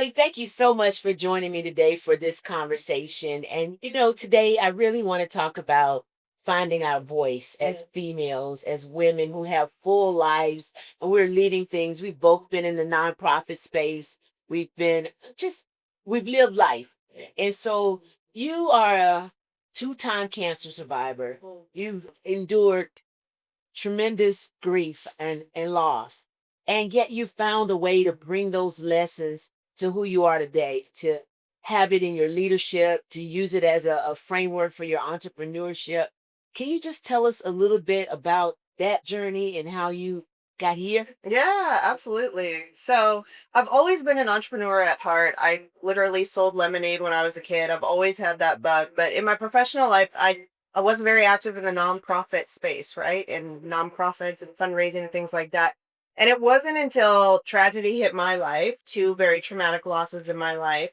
Kelli, thank you so much for joining me today for this conversation. And, today I really want to talk about finding our voice as females, as women who have full lives and we're leading things. We've both been in the nonprofit space. We've been just, we've lived life. And so you are a two-time cancer survivor. You've endured tremendous grief and loss. And yet you found a way to bring those lessons to who you are today, to have it in your leadership, to use it as a framework for your entrepreneurship. Can you just tell us a little bit about that journey and how you got here? Yeah, absolutely. So I've always been an entrepreneur at heart. I literally sold lemonade when I was a kid. I've always had that bug. But in my professional life, I was very active in the nonprofit space, right? And nonprofits and fundraising and things like that. And it wasn't until tragedy hit my life, two very traumatic losses in my life,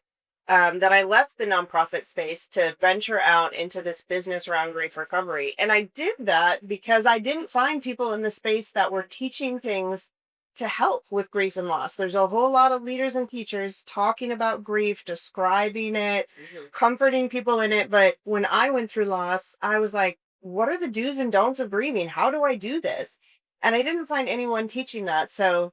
that I left the nonprofit space to venture out into this business around grief recovery. And I did that because I didn't find people in the space that were teaching things to help with grief and loss. There's a whole lot of leaders and teachers talking about grief, describing it, comforting people in it. But when I went through loss, I was like, what are the do's and don'ts of grieving? How do I do this? And I didn't find anyone teaching that. So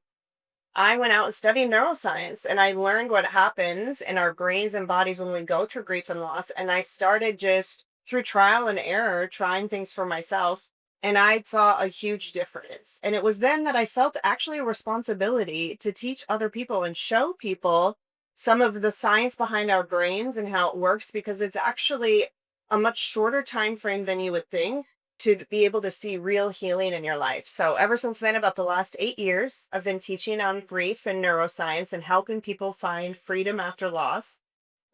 I went out and studied neuroscience and I learned what happens in our brains and bodies when we go through grief and loss. And I started just through trial and error, trying things for myself. And I saw a huge difference. And it was then that I felt actually a responsibility to teach other people and show people some of the science behind our brains and how it works, because it's actually a much shorter time frame than you would think to be able to see real healing in your life. So ever since then, about the last 8 years, I've been teaching on grief and neuroscience and helping people find freedom after loss.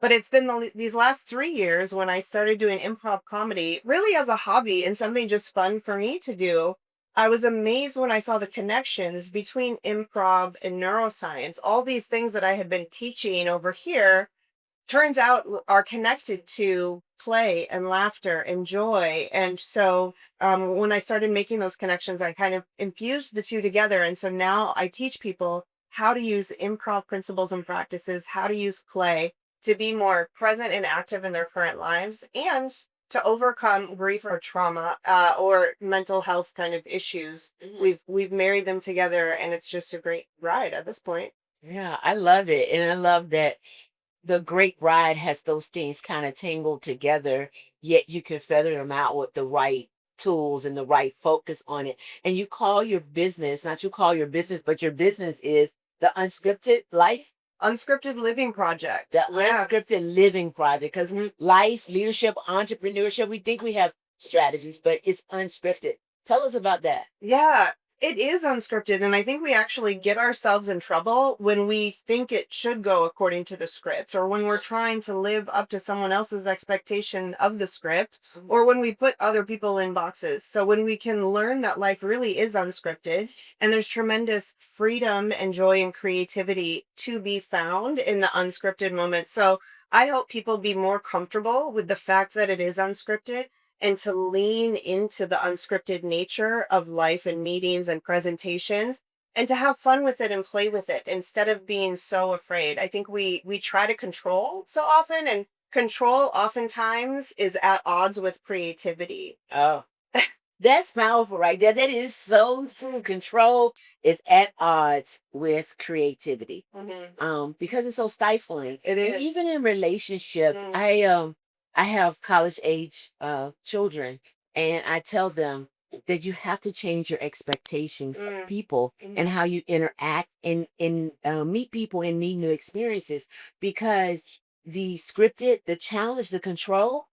But it's been these last 3 years when I started doing improv comedy, really as a hobby and something just fun for me to do. I was amazed when I saw the connections between improv and neuroscience. All these things that I had been teaching over here turns out are connected to play and laughter and joy. And so when I started making those connections, I kind of infused the two together. And so now I teach people how to use improv principles and practices, how to use play to be more present and active in their current lives, and to overcome grief or trauma or mental health kind of issues. We've married them together, and it's just a great ride at this point. Yeah, I love it. And I love that the great ride has those things kind of tangled together, yet you can feather them out with the right tools and the right focus on it. And you call your business, not you call your business, but your business is the Unscripted Life, Unscripted Living Project. the Yeah. Unscripted Living Project. Because Mhm. life, leadership, entrepreneurship, we think we have strategies, but it's unscripted. Tell us about that. Yeah, it is unscripted. And I think we actually get ourselves in trouble when we think it should go according to the script, or when we're trying to live up to someone else's expectation of the script, or when we put other people in boxes. So when we can learn that life really is unscripted and there's tremendous freedom and joy and creativity to be found in the unscripted moment. So I help people be more comfortable with the fact that it is unscripted and to lean into the unscripted nature of life and meetings and presentations, and to have fun with it and play with it instead of being so afraid. I think we try to control so often, and control oftentimes is at odds with creativity. Oh, that's powerful right there. That is so true. Control is at odds with creativity. Because it's so stifling. It And is. even in relationships, Mm, I have college age children, and I tell them that you have to change your expectation of mm, people and how you interact and meet people and need new experiences, because the scripted, the challenge, the control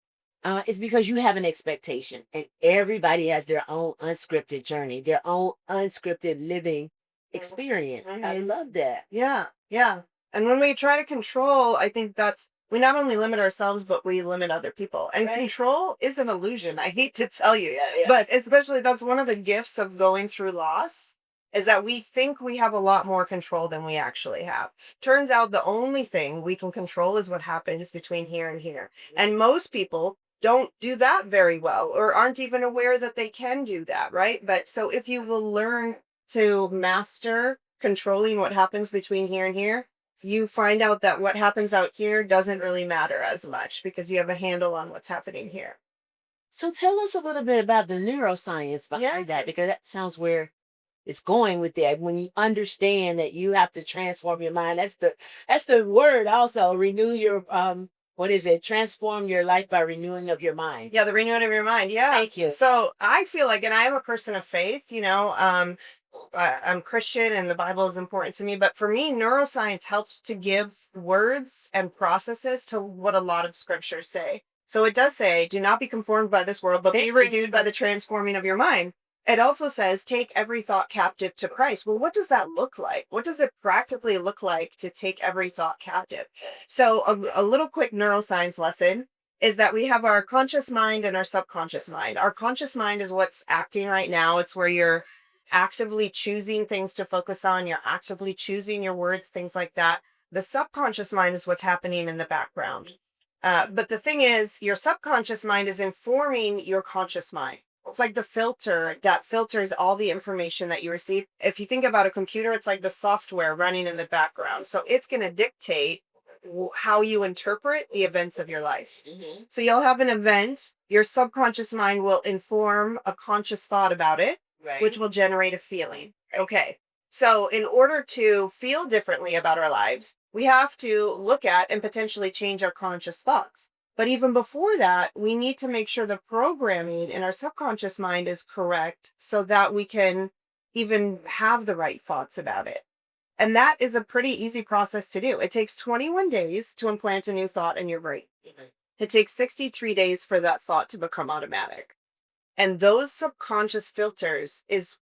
is because you have an expectation, and everybody has their own unscripted journey, their own unscripted living mm, experience. I mhm. love that. Yeah, yeah. And when we try to control, I think that's, we not only limit ourselves, but we limit other people. And Right. control is an illusion. I hate to tell you, Yeah, yeah. but especially that's one of the gifts of going through loss, is that we think we have a lot more control than we actually have. Turns out the only thing we can control is what happens between here and here. And most people don't do that very well, or aren't even aware that they can do that, right? But so if you will learn to master controlling what happens between here and here, you find out that what happens out here doesn't really matter as much because you have a handle on what's happening here. So tell us a little bit about the neuroscience behind that, because that sounds where it's going with that. When you understand that you have to transform your mind, that's the word also. Renew your what is it? Transform your life by renewing of your mind. Yeah, the renewing of your mind. Yeah. Thank you. So I feel like, and I am a person of faith, I'm Christian and the Bible is important to me. But for me, neuroscience helps to give words and processes to what a lot of scriptures say. So it does say, do not be conformed by this world, but be renewed by the transforming of your mind. It also says, take every thought captive to Christ. Well, what does that look like? What does it practically look like to take every thought captive? So a little quick neuroscience lesson is that we have our conscious mind and our subconscious mind. Our conscious mind is what's acting right now. It's where you're actively choosing things to focus on. You're actively choosing your words, things like that. The subconscious mind is what's happening in the background. But the thing is, your subconscious mind is informing your conscious mind. It's like the filter that filters all the information that you receive. If you think about a computer, it's like the software running in the background. So it's going to dictate how you interpret the events of your life. Mhm. So you'll have an event, your subconscious mind will inform a conscious thought about it, which Right. will generate a feeling. Okay. So in order to feel differently about our lives, we have to look at and potentially change our conscious thoughts. But even before that, we need to make sure the programming in our subconscious mind is correct so that we can even have the right thoughts about it. And that is a pretty easy process to do. It takes 21 days to implant a new thought in your brain. Mhm. It takes 63 days for that thought to become automatic. And those subconscious filters is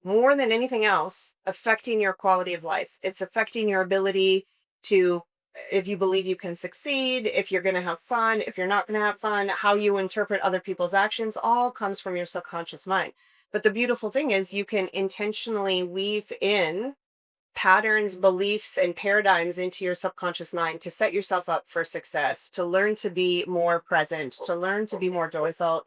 more than anything else affecting your quality of life. It's affecting your ability to, if you believe you can succeed, if you're going to have fun, if you're not going to have fun, how you interpret other people's actions, all comes from your subconscious mind. But the beautiful thing is you can intentionally weave in patterns, beliefs, and paradigms into your subconscious mind to set yourself up for success, to learn to be more present, to learn to be more joyful.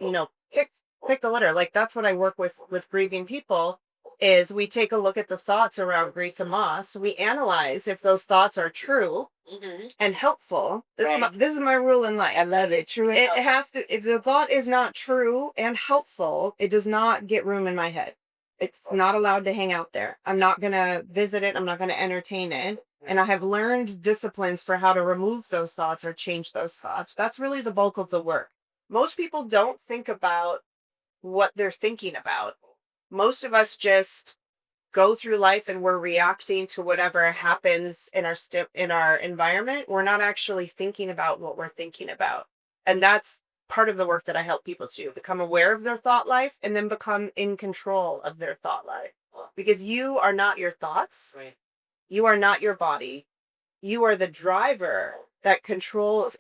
Pick the litter. Like that's what I work with grieving people is we take a look at the thoughts around grief and loss. We analyze if those thoughts are true Mhm. and helpful. Right. This is my rule in life. I love it. True. It has to, if the thought is not true and helpful, it does not get room in my head. It's not allowed to hang out there. I'm not going to visit it. I'm not going to entertain it. And I have learned disciplines for how to remove those thoughts or change those thoughts. That's really the bulk of the work. Most people don't think about what they're thinking about. Most of us just go through life and we're reacting to whatever happens in in our environment. We're not actually thinking about what we're thinking about. And that's part of the work that I help people to do, become aware of their thought life and then become in control of their thought life. Because you are not your thoughts. Right. You are not your body. You are the driver that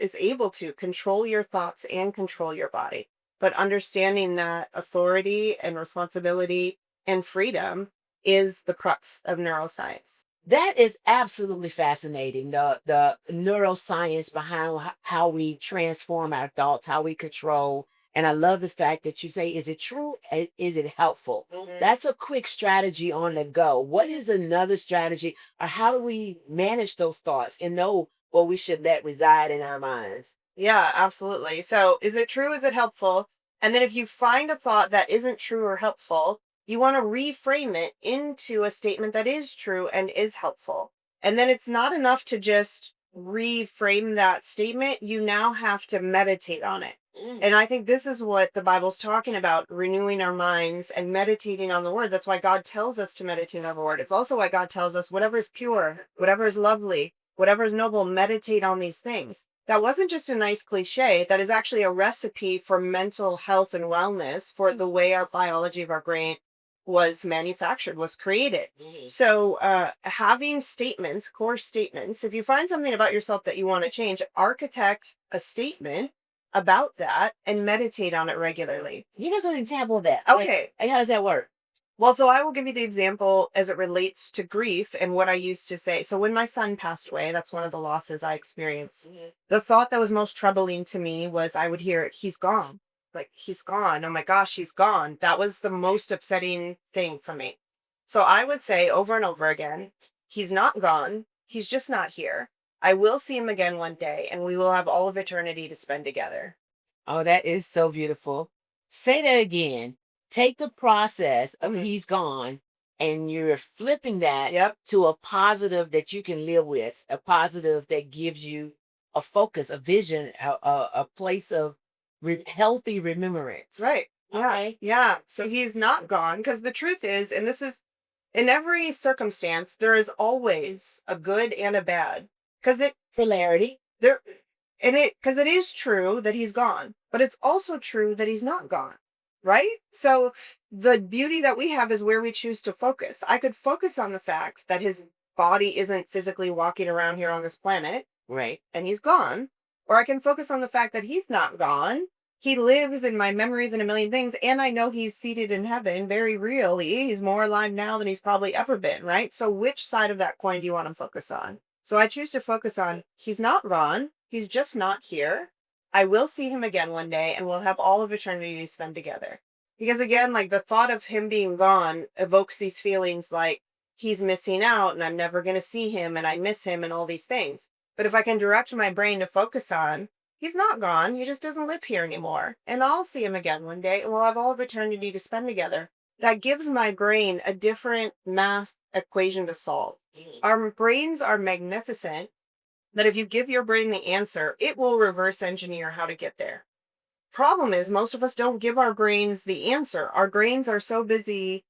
is able to control your thoughts and control your body. But understanding that authority and responsibility and freedom is the crux of neuroscience. That is absolutely fascinating. The neuroscience behind how we transform our thoughts, how we control. And I love the fact that you say, is it true? Is it helpful? Mhm. That's a quick strategy on the go. What is another strategy, or how do we manage those thoughts and know what we should let reside in our minds? Yeah, absolutely. So, is it true? Is it helpful? And then, if you find a thought that isn't true or helpful, you want to reframe it into a statement that is true and is helpful. And then, it's not enough to just reframe that statement. You now have to meditate on it. Mm. And I think this is what the Bible's talking about, renewing our minds and meditating on the word. That's why God tells us to meditate on the word. It's also why God tells us whatever is pure, whatever is lovely, whatever is noble, meditate on these things. That wasn't just a nice cliche. That is actually a recipe for mental health and wellness for the way our biology of our brain was manufactured, was created. Mhm. So, having statements, core statements, if you find something about yourself that you want to change, architect a statement about that and meditate on it regularly. Give us an example of that. Okay. Like, how does that work? Well, so I will give you the example as it relates to grief and what I used to say. So when my son passed away, that's one of the losses I experienced. Mhm. The thought that was most troubling to me was I would hear, he's gone. Like, he's gone. Oh my gosh, he's gone. That was the most upsetting thing for me. So I would say over and over again, he's not gone. He's just not here. I will see him again one day, and we will have all of eternity to spend together. Oh, that is so beautiful. Say that again. Take the process of Mhm. he's gone and you're flipping that Yep. to a positive that you can live with, a positive that gives you a focus, a vision, a place of healthy remembrance. Right. Yeah. Okay. Yeah. So he's not gone, because the truth is, and this is in every circumstance, there is always a good and a bad. Because Polarity. there because it is true that he's gone, but it's also true that he's not gone, right? So the beauty that we have is where we choose to focus. I could focus on the fact that his body isn't physically walking around here on this planet Right. and he's gone, or I can focus on the fact that he's not gone. He lives in my memories and a million things, and I know he's seated in heaven very really. He's more alive now than he's probably ever been, right? So which side of that coin do you want to focus on? So I choose to focus on he's not gone, he's just not here. I will see him again one day, and we'll have all of eternity to spend together. Because again, like the thought of him being gone evokes these feelings like he's missing out and I'm never going to see him and I miss him and all these things. But if I can direct my brain to focus on, he's not gone, he just doesn't live here anymore. And I'll see him again one day and we'll have all of eternity to spend together. That gives my brain a different math equation to solve. Our brains are magnificent that if you give your brain the answer, it will reverse engineer how to get there. Problem is, most of us don't give our brains the answer. Our brains are so busy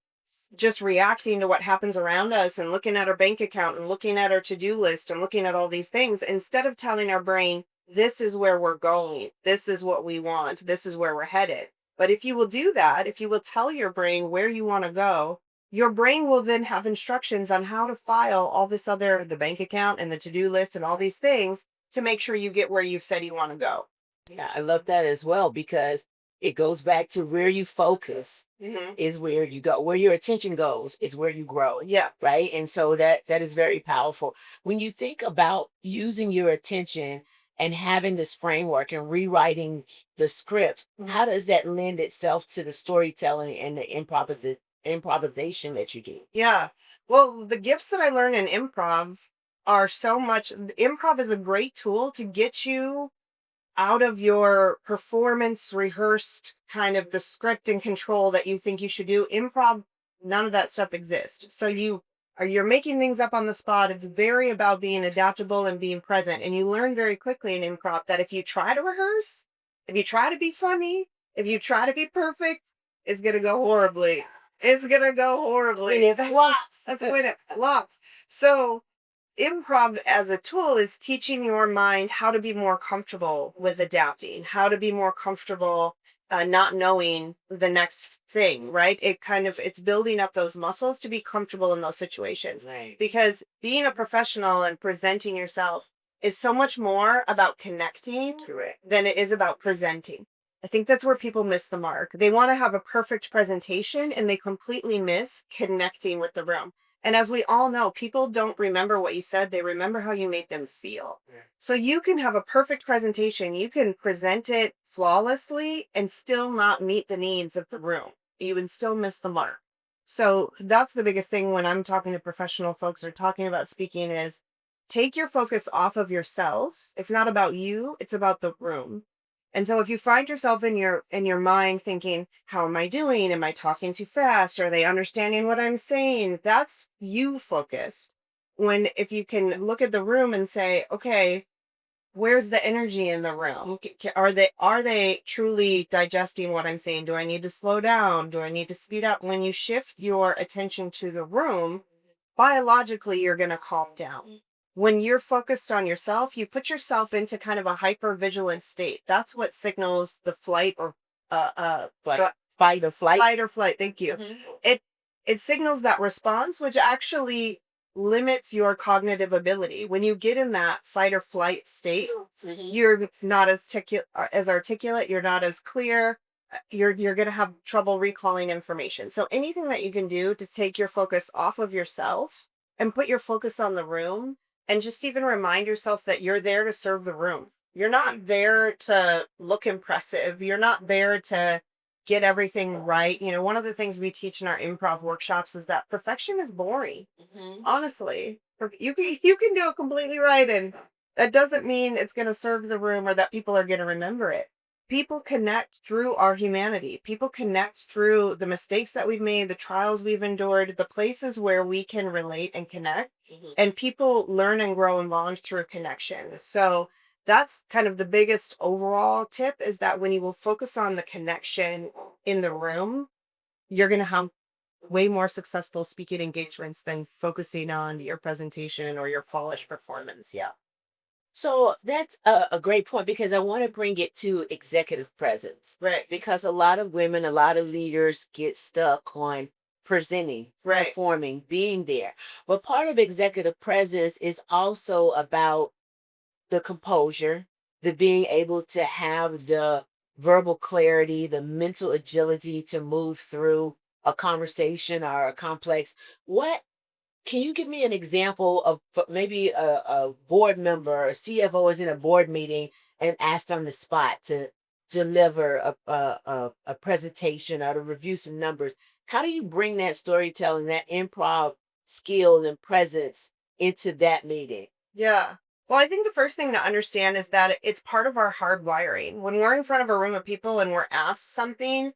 just reacting to what happens around us and looking at our bank account and looking at our to-do list and looking at all these things instead of telling our brain, this is where we're going, this is what we want, this is where we're headed. But if you will do that, if you will tell your brain where you want to go, your brain will then have instructions on how to file all this other, the bank account and the to-do list and all these things to make sure you get where you've said you want to go. Yeah, I love that as well because it goes back to where you focus Hmm. is where you go. Where your attention goes is where you grow. Yeah. Right. And so that is very powerful. When you think about using your attention and having this framework and rewriting the script, Mhm. how does that lend itself to the storytelling and the improvisation that you do? Yeah. Well, the gifts that I learned in improv are so much. Improv is a great tool to get you out of your performance rehearsed kind of the script and control that you think you should do. Improv, none of that stuff exists. So you're making things up on the spot. It's very about being adaptable and being present. And you learn very quickly in improv that if you try to rehearse, if you try to be funny, if you try to be perfect, it's gonna go horribly. It's gonna go horribly. And it flops. That's when it flops. So improv as a tool is teaching your mind how to be more comfortable with adapting, how to be more comfortable not knowing the next thing, right? It's building up those muscles to be comfortable in those situations. Right. Because being a professional and presenting yourself is so much more about connecting Correct. than it is about presenting. I think that's where people miss the mark. They want to have a perfect presentation and they completely miss connecting with the room. And as we all know, people don't remember what you said, they remember how you made them feel. Yeah. So you can have a perfect presentation, you can present it flawlessly and still not meet the needs of the room. You would still miss the mark. So that's the biggest thing when I'm talking to professional folks or talking about speaking is take your focus off of yourself. It's not about you, it's about the room. And so if you find yourself in your mind thinking, how am I doing? Am I talking too fast? Are they understanding what I'm saying? That's you focused. When if you can look at the room and say, okay, where's the energy in the room? Are they truly digesting what I'm saying? Do I need to slow down? Do I need to speed up? When you shift your attention to the room, biologically you're going to calm down. When you're focused on yourself, you put yourself into kind of a hyper vigilant state. That's what signals the flight or Like fight or flight. fight or flight. Thank you. Mhm. It signals that response, which actually limits your cognitive ability. When you get in that fight or flight state, Mhm. you're not as articulate. You're not as clear. You're going to have trouble recalling information. So anything that you can do to take your focus off of yourself and put your focus on the room, and just even remind yourself that you're there to serve the room. You're not there to look impressive. You're not there to get everything right. One of the things we teach in our improv workshops is that perfection is boring. Mhm. Honestly, You can do it completely right, and that doesn't mean it's going to serve the room or that people are going to remember it. People connect through our humanity. People connect through the mistakes that we've made, the trials we've endured, the places where we can relate and connect. And people learn and grow and bond through connection. So that's kind of the biggest overall tip, is that when you will focus on the connection in the room, you're going to have way more successful speaking engagements than focusing on your presentation or your polished performance. Yeah. So that's a great point because I want to bring it to executive presence. Right. Because a lot of women, a lot of leaders get stuck on presenting, Right. performing, being there. But part of executive presence is also about the composure, the being able to have the verbal clarity, the mental agility to move through a conversation or a complex. What can you give me an example of maybe a board member, a CFO is in a board meeting and asked on the spot to deliver a presentation or to review some numbers? How do you bring that storytelling, that improv skill and presence into that meeting? Yeah. Well, I think the first thing to understand is that it's part of our hard wiring. When we're in front of a room of people and we're asked something,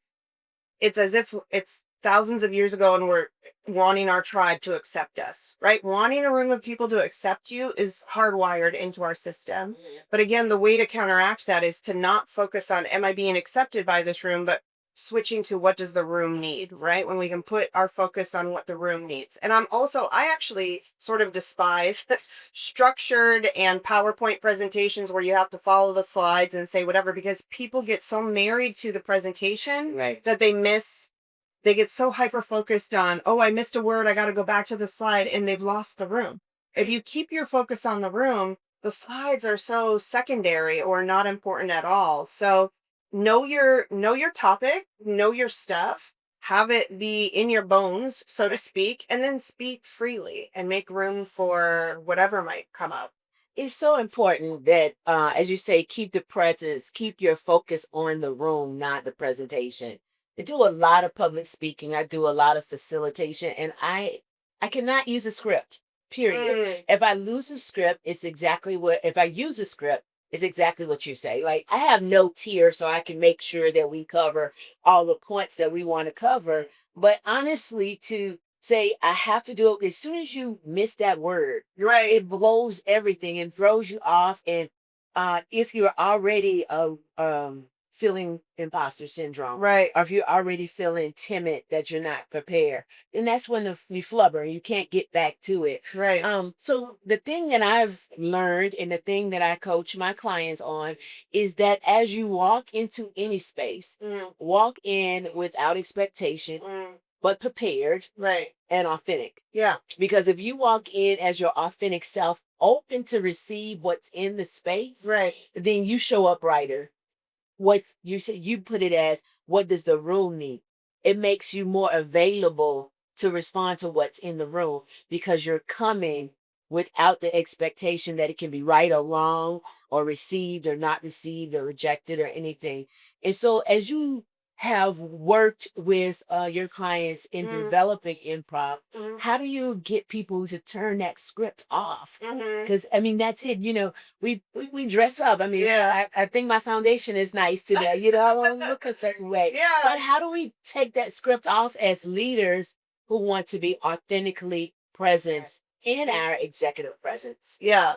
it's as if it's thousands of years ago and we're wanting our tribe to accept us, right? Wanting a room of people to accept you is hardwired into our system. But again, the way to counteract that is to not focus on, am I being accepted by this room, but switching to what does the room need, right? When we can put our focus on what the room needs. And I actually sort of despise structured and PowerPoint presentations where you have to follow the slides and say whatever, because people get so married to the presentation Right. that they get so hyper focused on, oh, I missed a word, I got to go back to the slide, and they've lost the room. If you keep your focus on the room, the slides are so secondary or not important at all. So know your topic, know your stuff, have it be in your bones, so to speak, and then speak freely and make room for whatever might come up. It's so important that, as you say, keep the presence, keep your focus on the room, not the presentation. I do a lot of public speaking. I do a lot of facilitation, and I cannot use a script. Period. Mm, If I lose a script, it's exactly what. If I use a script, it's exactly what you say. Like I have notes here, so I can make sure that we cover all the points that we want to cover. But honestly, to say I have to do it as soon as you miss that word, right, it blows everything and throws you off. And if you're already feeling imposter syndrome, right, or if you're already feeling timid that you're not prepared, then that's when you flubber and you can't get back to it. right. So the thing that I've learned and the thing that I coach my clients on is that as you walk into any space, Mm, walk in without expectation, mm, but prepared right. and authentic. Yeah. Because if you walk in as your authentic self, open to receive what's in the space, Right. then you show up brighter. What's you say you put it as what does the room need? It makes you more available to respond to what's in the room because you're coming without the expectation that it can be right or wrong or received or not received or rejected or anything. And so as you have worked with your clients in Mm, developing improv, mm, how do you get people to turn that script off? mhm. Because I mean, that's it. We dress up. I mean, Yeah. I think my foundation is nice today. I want to look a certain way. Yeah. But how do we take that script off as leaders who want to be authentically present in our executive presence? Yeah.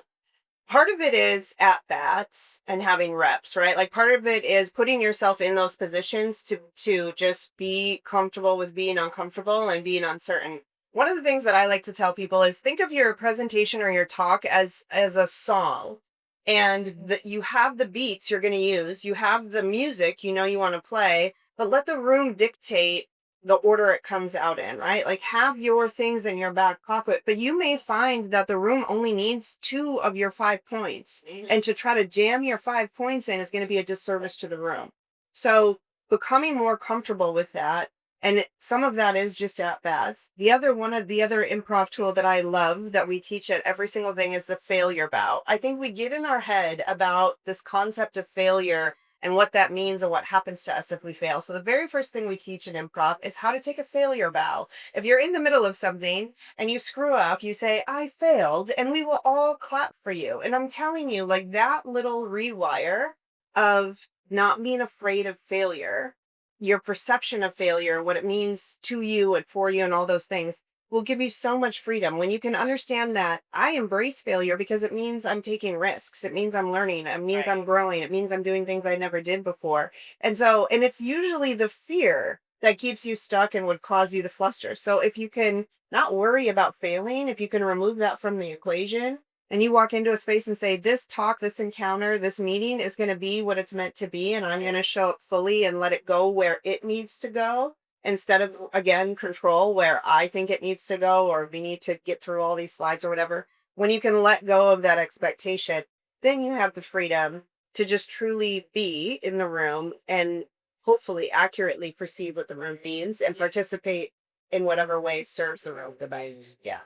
Part of it is at bats and having reps, right? Like part of it is putting yourself in those positions to just be comfortable with being uncomfortable and being uncertain. One of the things that I like to tell people is think of your presentation or your talk as a song. And that you have the beats you're going to use, you have the music you want to play, but let the room dictate the order it comes out in, right? Like have your things in your back pocket, but you may find that the room only needs two of your 5 points. And to try to jam your 5 points in is going to be a disservice to the room. So becoming more comfortable with that. And some of that is just at bats. One of the other improv tool that I love that we teach at every single thing is the failure bow. I think we get in our head about this concept of failure and what that means and what happens to us if we fail. So the very first thing we teach in improv is how to take a failure bow. If you're in the middle of something and you screw up, you say, I failed, and we will all clap for you. And I'm telling you, like that little rewire of not being afraid of failure, your perception of failure, what it means to you and for you, and all those things will give you so much freedom when you can understand that I embrace failure because it means I'm taking risks. It means I'm learning. It means Right. I'm growing. It means I'm doing things I never did before. And so, and it's usually the fear that keeps you stuck and would cause you to fluster. So if you can not worry about failing, if you can remove that from the equation, and you walk into a space and say, this talk, this encounter, this meeting is going to be what it's meant to be, and I'm going to show up fully and let it go where it needs to go instead of, again, control where I think it needs to go, or we need to get through all these slides or whatever. When you can let go of that expectation, then you have the freedom to just truly be in the room and hopefully accurately perceive what the room means and participate in whatever way serves the room the best. Yeah.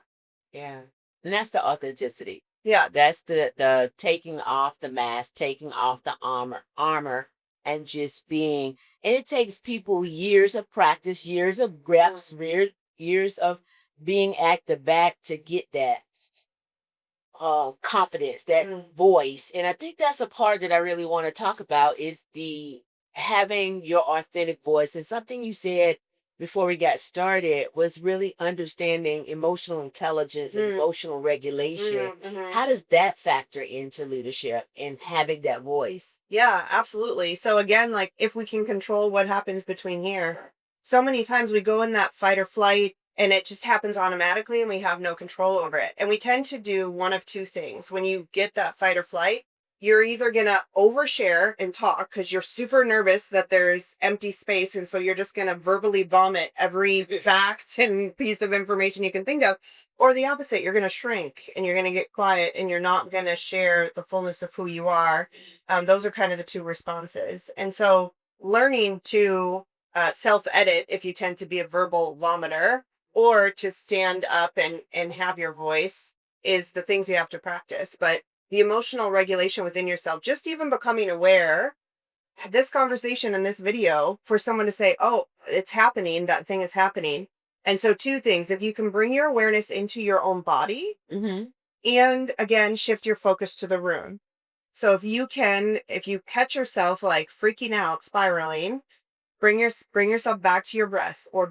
Yeah. And that's the authenticity. Yeah. That's the taking off the mask, taking off the armor and just being, and it takes people years of practice, years of reps, years of being at the back to get that confidence, that voice. And I think that's the part that I really want to talk about is the having your authentic voice. And something you said before we got started was really understanding emotional intelligence and emotional regulation. How does that factor into leadership and having that voice? Yeah, absolutely. So again, like if we can control what happens between here, so many times we go in that fight or flight and it just happens automatically and we have no control over it. And we tend to do one of two things. When you get that fight or flight, you're either going to overshare and talk because you're super nervous that there's empty space. And so you're just going to verbally vomit every fact and piece of information you can think of. Or the opposite, you're going to shrink and you're going to get quiet and you're not going to share the fullness of who you are. Those are kind of the two responses. And so learning to self edit if you tend to be a verbal vomiter or to stand up and have your voice is the things you have to practice. But the emotional regulation within yourself, just even becoming aware, this conversation in this video for someone to say, oh, it's happening, that thing is happening. And so, two things, if you can bring your awareness into your own body and again, shift your focus to the room. So if you catch yourself like freaking out, spiraling, bring yourself back to your breath or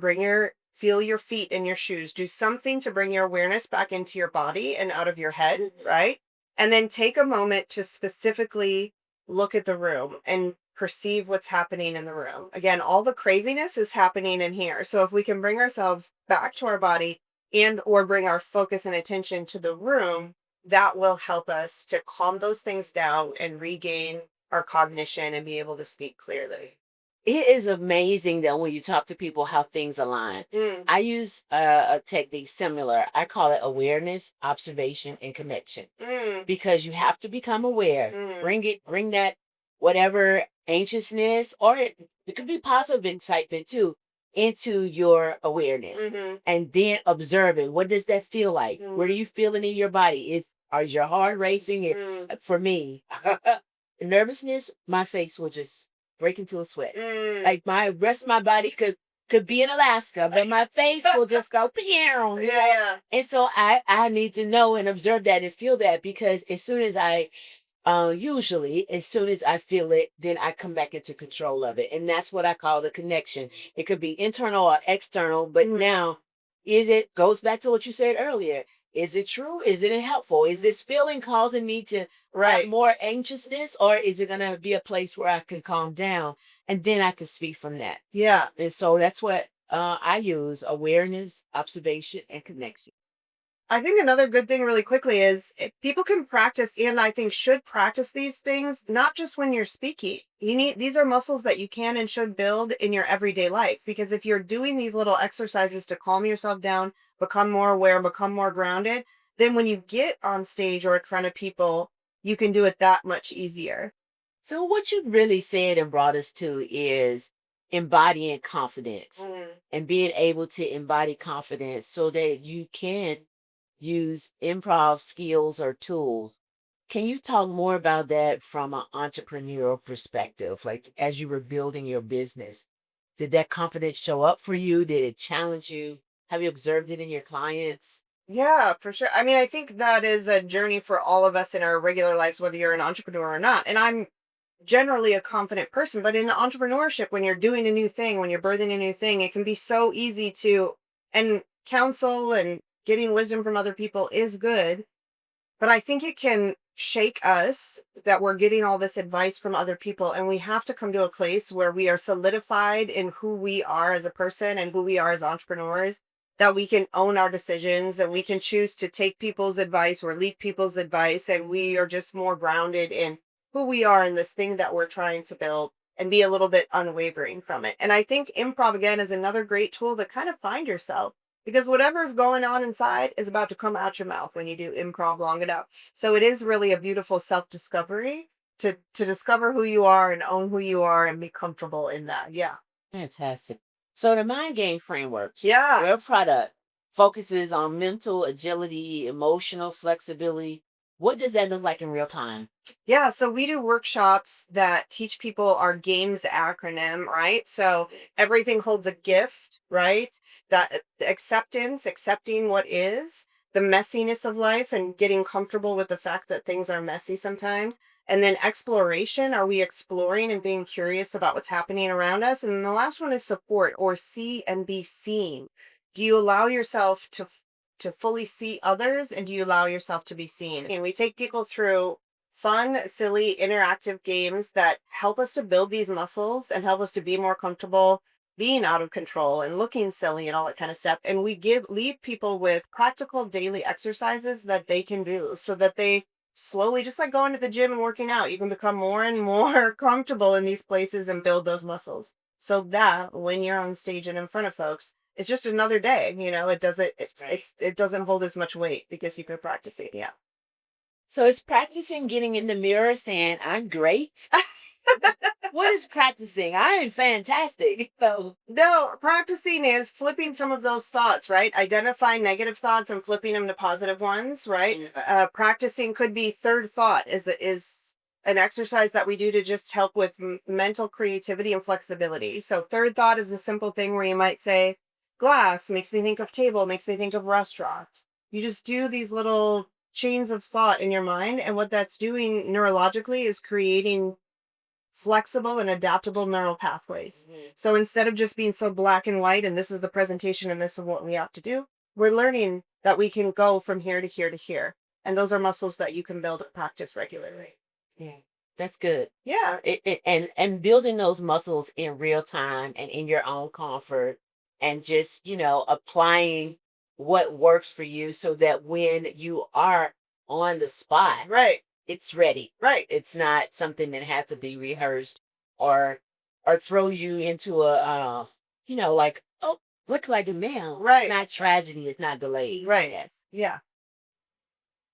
feel your feet in your shoes. Do something to bring your awareness back into your body and out of your head, right? And then take a moment to specifically look at the room and perceive what's happening in the room. Again, all the craziness is happening in here. So if we can bring ourselves back to our body and or bring our focus and attention to the room, that will help us to calm those things down and regain our cognition and be able to speak clearly. It is amazing that when you talk to people, how things align. I use a technique similar. I call it awareness, observation, and connection. Because you have to become aware. Bring that whatever anxiousness, or it could be positive excitement too, into your awareness, and then observe it. What does that feel like? Where do you feel it in your body? Is your heart racing? For me, nervousness, my face will just break into a sweat. Like my rest of my body could be in Alaska, but my face will just go pew. Yeah. And so I need to know and observe that and feel that, because as soon as I usually as soon as I feel it, then I come back into control of it. And that's what I call the connection. It could be internal or external, but now goes back to what you said earlier. Is it true? Is it helpful? Is this feeling causing me to have more anxiousness, or is it going to be a place where I can calm down and then I can speak from that? Yeah. And so that's what I use: awareness, observation, and connection. I think another good thing really quickly is people can practice and I think should practice these things, not just when you're speaking. These are muscles that you can and should build in your everyday life, because if you're doing these little exercises to calm yourself down, become more aware, become more grounded, then when you get on stage or in front of people, you can do it that much easier. So what you really said and brought us to is embodying confidence and being able to embody confidence so that you can use improv skills or tools Can you talk more about that from an entrepreneurial perspective? Like as you were building your business, did that confidence show up for you? Did it challenge you? Have you observed it in your clients? Yeah, for sure. I mean, I think that is a journey for all of us in our regular lives, whether you're an entrepreneur or not. And I'm generally a confident person, but in entrepreneurship, when you're doing a new thing, when you're birthing a new thing, it can be so easy to, and counsel and getting wisdom from other people is good. But I think it can shake us that we're getting all this advice from other people. And we have to come to a place where we are solidified in who we are as a person and who we are as entrepreneurs, that we can own our decisions and we can choose to take people's advice or lead people's advice. And we are just more grounded in who we are in this thing that we're trying to build and be a little bit unwavering from it. And I think improv, again, is another great tool to kind of find yourself, because whatever's going on inside is about to come out your mouth when you do improv long enough. So it is really a beautiful self-discovery to discover who you are and own who you are and be comfortable in that. Yeah. Fantastic. So the mind game frameworks, Yeah. your product focuses on mental agility, emotional flexibility. What does that look like in real time? Yeah, so we do workshops that teach people our GAMES acronym, right? So everything holds a gift, right? That the acceptance, accepting what is, the messiness of life and getting comfortable with the fact that things are messy sometimes. And then exploration, are we exploring and being curious about what's happening around us? And then the last one is support, or see and be seen. Do you allow yourself to fully see others, and do you allow yourself to be seen? And we take people through fun, silly, interactive games that help us to build these muscles and help us to be more comfortable being out of control and looking silly and all that kind of stuff. And we leave people with practical daily exercises that they can do so that they slowly, just like going to the gym and working out, you can become more and more comfortable in these places and build those muscles. So that when you're on stage and in front of folks, it's just another day. It doesn't hold as much weight because you've been practicing. Yeah. So it's practicing getting in the mirror saying, I'm great. What is practicing? I am fantastic. So No, practicing is flipping some of those thoughts, right? Identifying negative thoughts and flipping them to positive ones, right? Practicing could be third thought is an exercise that we do to just help with mental creativity and flexibility. So third thought is a simple thing where you might say, glass makes me think of table, makes me think of restaurant. You just do these little chains of thought in your mind, and what that's doing neurologically is creating flexible and adaptable neural pathways. So instead of just being so black and white and this is the presentation and this is what we have to do, we're learning that we can go from here to here to here. And those are muscles that you can build and practice regularly. yeah, that's good. Yeah. And building those muscles in real time and in your own comfort, and just applying what works for you so that when you are on the spot, Right. it's ready. Right. It's not something that has to be rehearsed or throws you into a like, oh, what do I do now? It's Right. not tragedy, it's not delayed. Right. Yes. Yeah.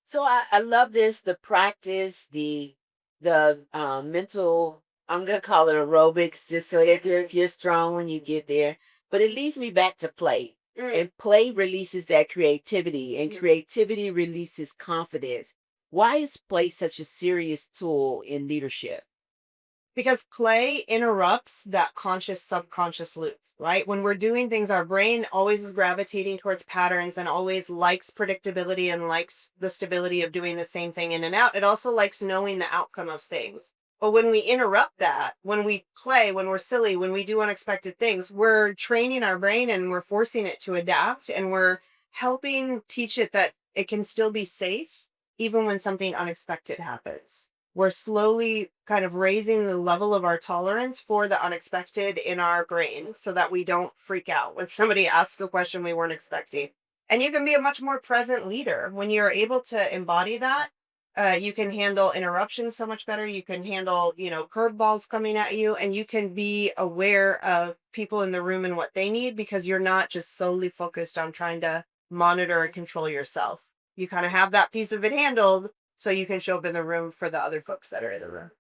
So I love this, the practice, the mental, I'm gonna call it aerobics, just so that you're strong when you get there. But it leads me back to play. And play releases that creativity, and creativity releases confidence. Why is play such a serious tool in leadership? Because play interrupts that conscious subconscious loop, right? When we're doing things, our brain always is gravitating towards patterns and always likes predictability and likes the stability of doing the same thing in and out. It also likes knowing the outcome of things. But when we interrupt that, when we play, when we're silly, when we do unexpected things, we're training our brain and we're forcing it to adapt, and we're helping teach it that it can still be safe even when something unexpected happens. We're slowly kind of raising the level of our tolerance for the unexpected in our brain so that we don't freak out when somebody asks a question we weren't expecting. And you can be a much more present leader when you're able to embody that. You can handle interruptions so much better. You can handle, curveballs coming at you, and you can be aware of people in the room and what they need, because you're not just solely focused on trying to monitor and control yourself. You kind of have that piece of it handled so you can show up in the room for the other folks that are in the room.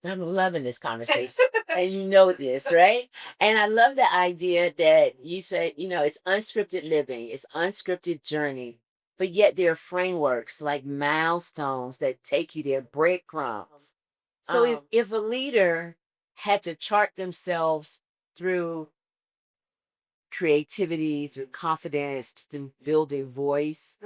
I'm loving this conversation. And you know this, right? And I love the idea that you said, it's unscripted living, it's unscripted journey. but yet there are frameworks like milestones that take you there, breadcrumbs. So if a leader had to chart themselves through creativity, through confidence, through building voice,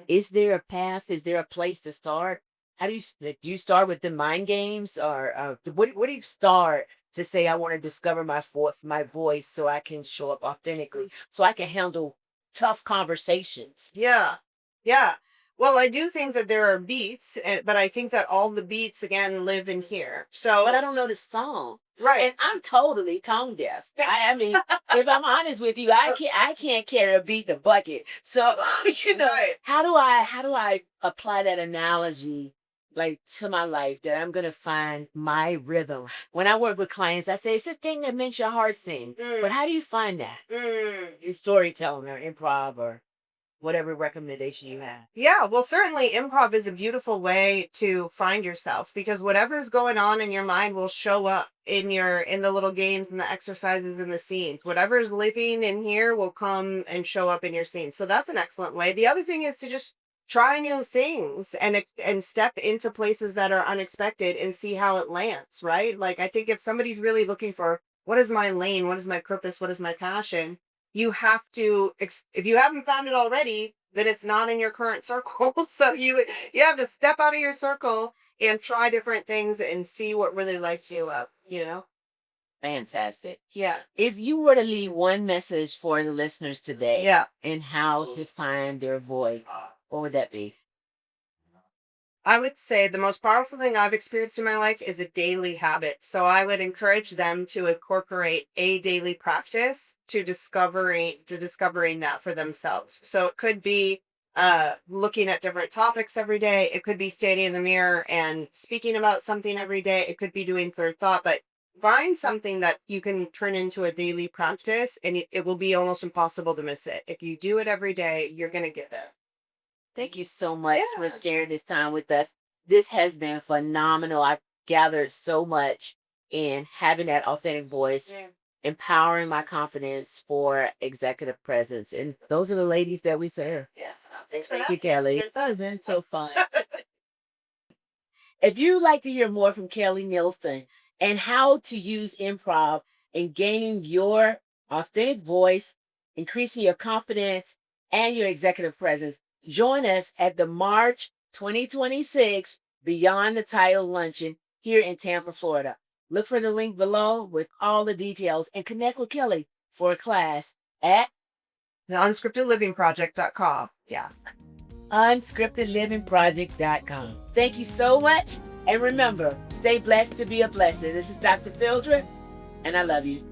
is there a path? Is there a place to start? How do you do you start with the mind games, or what do you start to say? I want to discover my voice so I can show up authentically, so I can handle tough conversations. Yeah. Yeah. Well, I do think that there are beats, but I think that all the beats again live in here. But I So, don't know the song, right. and I'm totally tone deaf. I mean, if I'm honest with you, I can't carry a beat in a bucket. So Right. how do I apply that analogy like to my life, that I'm gonna find my rhythm? When I work with clients, I say it's the thing that makes your heart sing. But Mm, how do you find that? mm. Your storytelling or improv or whatever recommendation you have. Yeah, well, certainly improv is a beautiful way to find yourself because whatever's going on in your mind will show up in the little games and the exercises and the scenes. Whatever's living in here will come and show up in your scenes. So that's an excellent way. The other thing is to just try new things and step into places that are unexpected and see how it lands, right? Like I think if somebody's really looking for what is my lane, what is my purpose, what is my passion, you have to if you haven't found it already, then it's not in your current circle. So you have to step out of your circle and try different things and see what really lights you up, you know? Fantastic. Yeah. If you were to leave one message for the listeners today Yeah. and how to find their voice, what would that be? I would say the most powerful thing I've experienced in my life is a daily habit. So I would encourage them to incorporate a daily practice to discovering that for themselves. So it could be looking at different topics every day. It could be standing in the mirror and speaking about something every day. It could be doing third thought, but find something that you can turn into a daily practice and it will be almost impossible to miss it. If you do it every day, you're going to get there. Thank you so much for Yeah. sharing this time with us. This has been phenomenal. I've gathered so much in having that authentic voice, Yeah. empowering my confidence for executive presence. And those are the ladies that we serve. Yeah. Thanks for Thank you, having Kelly. me. Oh, been so fun. If you'd like to hear more from Kelli Nielsen and how to use improv in gaining your authentic voice, increasing your confidence, and your executive presence, join us at the March 2026 Beyond the Title Luncheon here in Tampa, Florida. Look for the link below with all the details and connect with Kelli for a class at The unscriptedlivingproject.com. Yeah. unscriptedlivingproject.com. Thank you so much. And remember, stay blessed to be a blessing. This is Dr. Fildred, and I love you.